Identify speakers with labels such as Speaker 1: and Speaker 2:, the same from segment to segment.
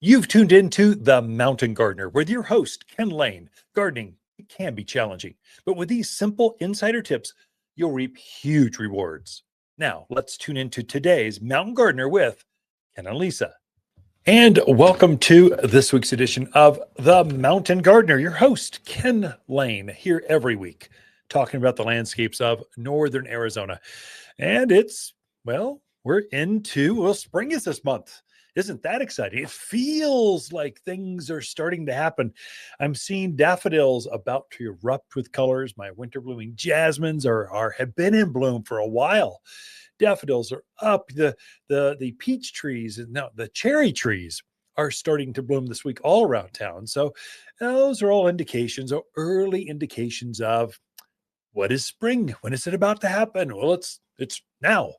Speaker 1: You've tuned into The Mountain Gardener with your host, Ken Lain. Gardening, it can be challenging, but with these simple insider tips, you'll reap huge rewards. Now, let's tune into today's Mountain Gardener with Ken and Lisa. And welcome to this week's edition of The Mountain Gardener. Your host, Ken Lain, here every week, talking about the landscapes of northern Arizona. And spring is this month. Isn't that exciting? It feels like things are starting to happen. I'm seeing daffodils about to erupt with colors. My winter blooming jasmines have been in bloom for a while. Daffodils are up. The peach trees and now the cherry trees are starting to bloom this week all around town. So those are all indications or early indications of what is spring? When is it about to happen? Well, it's now.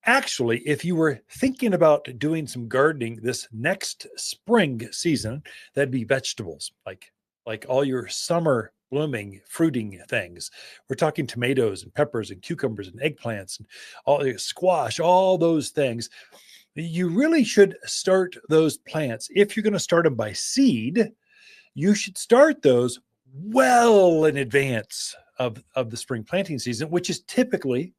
Speaker 1: Actually, if you were thinking about doing some gardening this next spring season, that'd be vegetables, like all your summer blooming, fruiting things. We're talking tomatoes and peppers and cucumbers and eggplants and all squash, all those things. You really should start those plants. If you're going to start them by seed, you should start those well in advance of the spring planting season, which is typically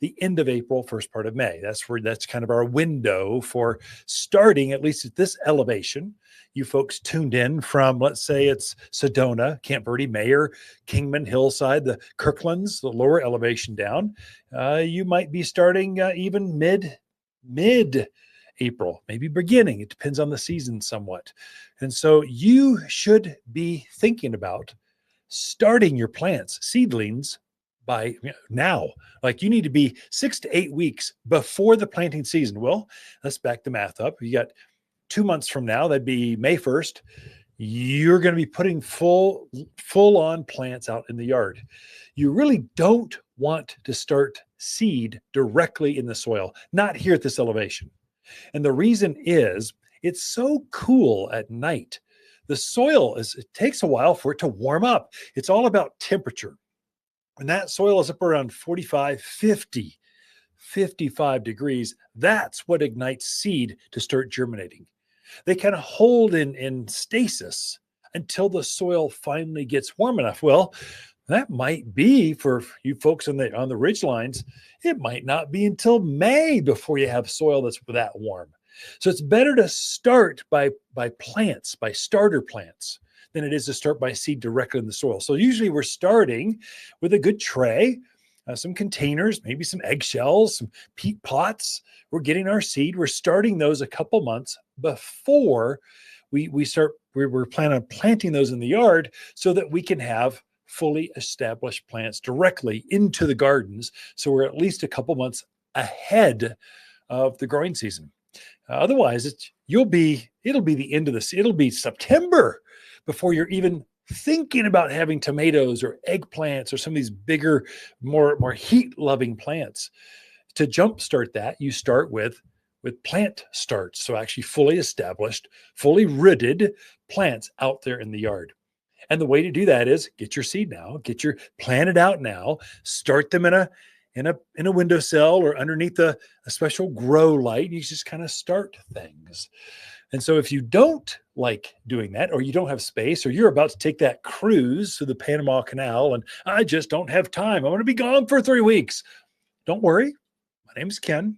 Speaker 1: the end of April, first part of May. That's kind of our window for starting, at least at this elevation. You folks tuned in from, let's say it's Sedona, Camp Verde, Mayer, Kingman, Hillside, the Kirklands, the lower elevation down. You might be starting even mid April, maybe beginning. It depends on the season somewhat. And so you should be thinking about starting your plants, seedlings, by now. Like you need to be 6 to 8 weeks before the planting season. Well, let's back the math up. You got 2 months from now, that'd be May 1st. You're going to be putting full on plants out in the yard. You really don't want to start seed directly in the soil, not here at this elevation. And the reason is it's so cool at night. The soil it takes a while for it to warm up. It's all about temperature. When that soil is up around 45, 50, 55 degrees, that's what ignites seed to start germinating. They kind of hold in stasis until the soil finally gets warm enough. Well, that might be for you folks on the ridge lines. It might not be until May before you have soil that's that warm. So it's better to start by plants, by starter plants, than it is to start by seed directly in the soil. So usually we're starting with a good tray, some containers, maybe some eggshells, some peat pots. We're getting our seed. We're starting those a couple months before we start. We're planning on planting those in the yard so that we can have fully established plants directly into the gardens. So we're at least a couple months ahead of the growing season. Otherwise, it'll be the end of this. It'll be September before you're even thinking about having tomatoes or eggplants or some of these bigger, more heat-loving plants. To jumpstart that, you start with plant starts. So actually fully established, fully rooted plants out there in the yard. And the way to do that is get your seed now, plant it out now, start them in a windowsill or underneath a special grow light. You just kind of start things. And so if you don't like doing that, or you don't have space, or you're about to take that cruise to the Panama Canal and I just don't have time, I'm going to be gone for 3 weeks. Don't worry. My name is Ken.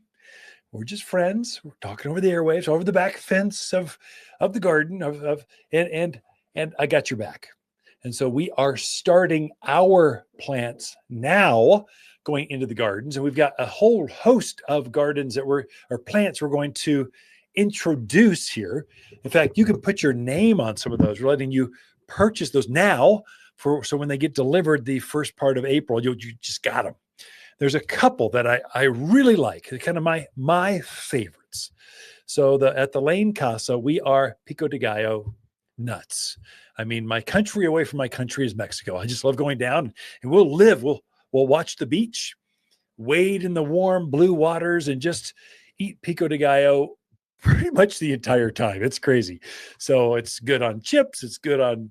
Speaker 1: We're just friends. We're talking over the airwaves, over the back fence of the garden and I got your back. And so we are starting our plants now going into the gardens. And we've got a whole host of gardens plants we're going to introduce here. In fact, you can put your name on some of those. We're letting you purchase those now so when they get delivered the first part of April, you just got them. There's a couple that I really like. They're kind of my favorites. So at the Lain Casa, we are pico de gallo nuts. I mean, my country away from my country is Mexico. I just love going down and we'll watch the beach, wade in the warm blue waters and just eat pico de gallo pretty much the entire time. It's crazy. So it's good on chips. It's good on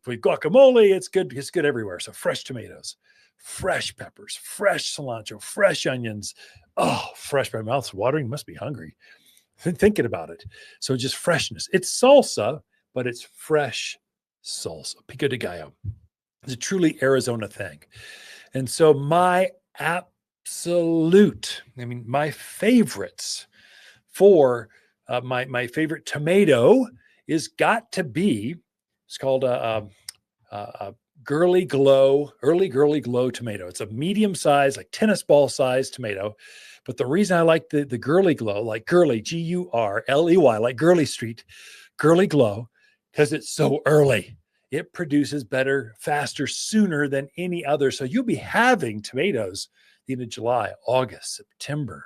Speaker 1: with guacamole. It's good everywhere. So fresh tomatoes, fresh peppers, fresh cilantro, fresh onions. Oh, fresh. My mouth's watering. Must be hungry. thinking about it. So just freshness. It's salsa, but it's fresh salsa. Pico de gallo. It's a truly Arizona thing. And so my absolute, my favorites for my favorite tomato is got to be, it's called a early girly glow tomato. It's a medium size, like tennis ball size tomato. But the reason I like the girly glow, like girly, Gurley, like Girly Street, girly glow, because it's so early. It produces better, faster, sooner than any other. So you'll be having tomatoes the end of July, August, September,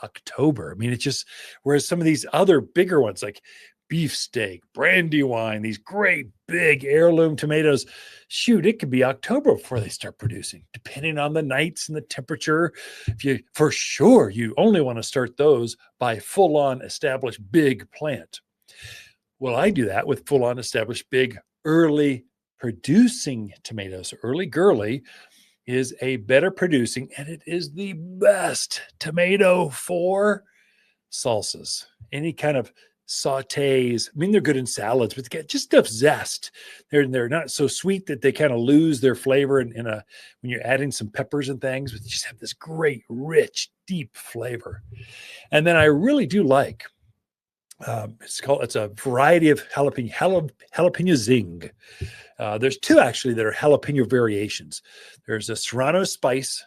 Speaker 1: October. It's just, whereas some of these other bigger ones like beefsteak, brandywine, these great big heirloom tomatoes, shoot, it could be October before they start producing, depending on the nights and the temperature. For sure, you only want to start those by full-on established big plant. Well, I do that with full-on established big early producing tomatoes. Early girly is a better producing, and it is the best tomato for salsas. Any kind of sautés. They're good in salads, but they get just enough zest. They're not so sweet that they kind of lose their flavor when you're adding some peppers and things, but you just have this great, rich, deep flavor. And then I really do like, it's a variety of jalapeno zing. There's two actually that are jalapeno variations. There's a Serrano spice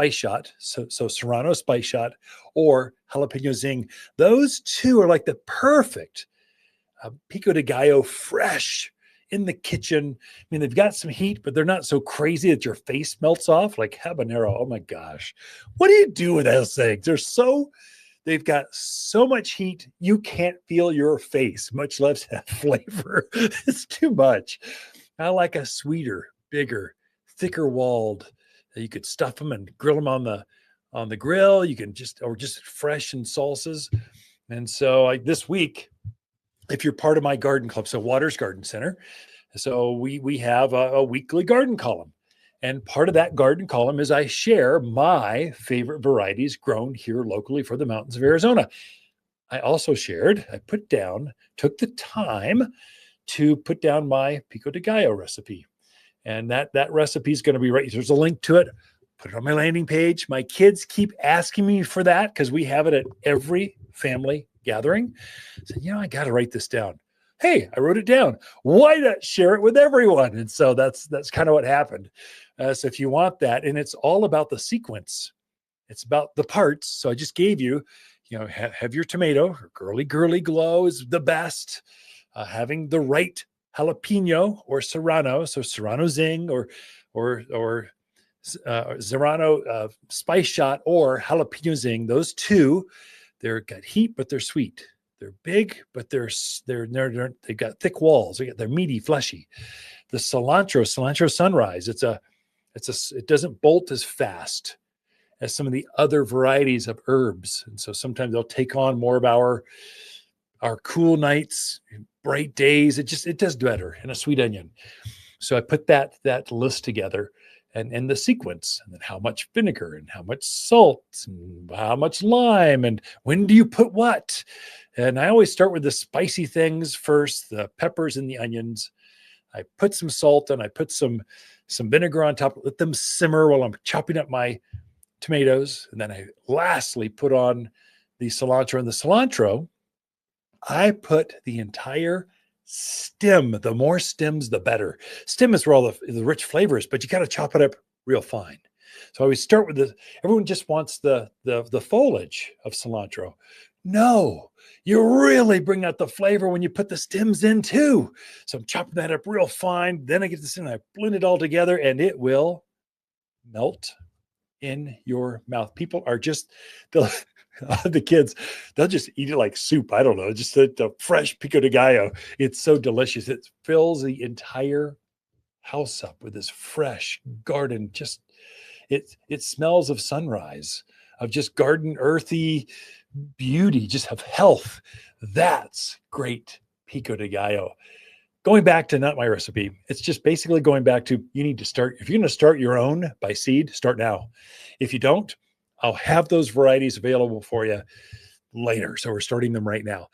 Speaker 1: shot, so Serrano spice shot or jalapeno zing. Those two are like the perfect pico de gallo, fresh in the kitchen. They've got some heat, but they're not so crazy that your face melts off like habanero. Oh my gosh, what do you do with those things? They've got so much heat, you can't feel your face, much less have flavor. It's too much. I like a sweeter, bigger, thicker walled. You could stuff them and grill them on the grill. You can just fresh in salsas. And so this week, if you're part of my garden club, so Waters Garden Center, so we have a weekly garden column. And part of that garden column is I share my favorite varieties grown here locally for the mountains of Arizona. I also took the time to put down my pico de gallo recipe. And that recipe is going to be right. There's a link to it. Put it on my landing page. My kids keep asking me for that because we have it at every family gathering. I said, I got to write this down. Hey, I wrote it down. Why not share it with everyone? And so that's kind of what happened. So if you want that, and it's all about the sequence, it's about the parts. So I just gave you, have your tomato. Girly glow is the best. Having the right jalapeno or serrano, so serrano zing or serrano spice shot or jalapeno zing. Those two, they've got heat, but they're sweet. They're big, but they've got thick walls. They're meaty, fleshy. The cilantro sunrise. It doesn't bolt as fast as some of the other varieties of herbs, and so sometimes they'll take on more of our cool nights, bright days. It does better. And a sweet onion. So I put that list together. And the sequence, and then how much vinegar and how much salt and how much lime and when do you put what? And I always start with the spicy things first, the peppers and the onions. I put some salt and I put some vinegar on top, let them simmer while I'm chopping up my tomatoes. And then I lastly put on the cilantro. And the cilantro, I put the entire stem. The more stems, the better. Stem is where all the rich flavors, but you got to chop it up real fine. So I always start with everyone just wants the foliage of cilantro. No, you really bring out the flavor when you put the stems in too. So I'm chopping that up real fine. Then I get this in, I blend it all together, and it will melt in your mouth. People are just the kids, they'll just eat it like soup. I don't know, just the fresh pico de gallo. It's so delicious. It fills the entire house up with this fresh garden. Just it smells of sunrise, of just garden earthy beauty, just of health. That's great pico de gallo. Going back to not my recipe, it's just basically going back to, you need to start. If you're going to start your own by seed, start now. If you don't, I'll have those varieties available for you. later. So we're starting them right now.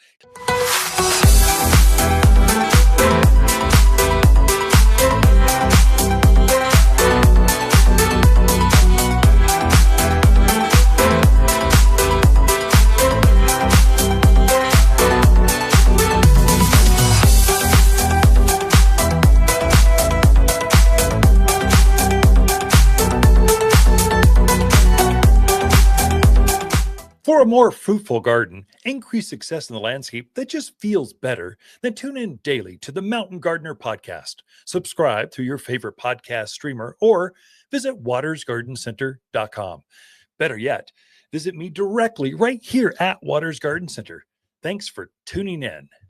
Speaker 1: For a more fruitful garden, increase success in the landscape that just feels better, then tune in daily to the Mountain Gardener podcast. Subscribe through your favorite podcast streamer or visit watersgardencenter.com. Better yet, visit me directly right here at Waters Garden Center. Thanks for tuning in.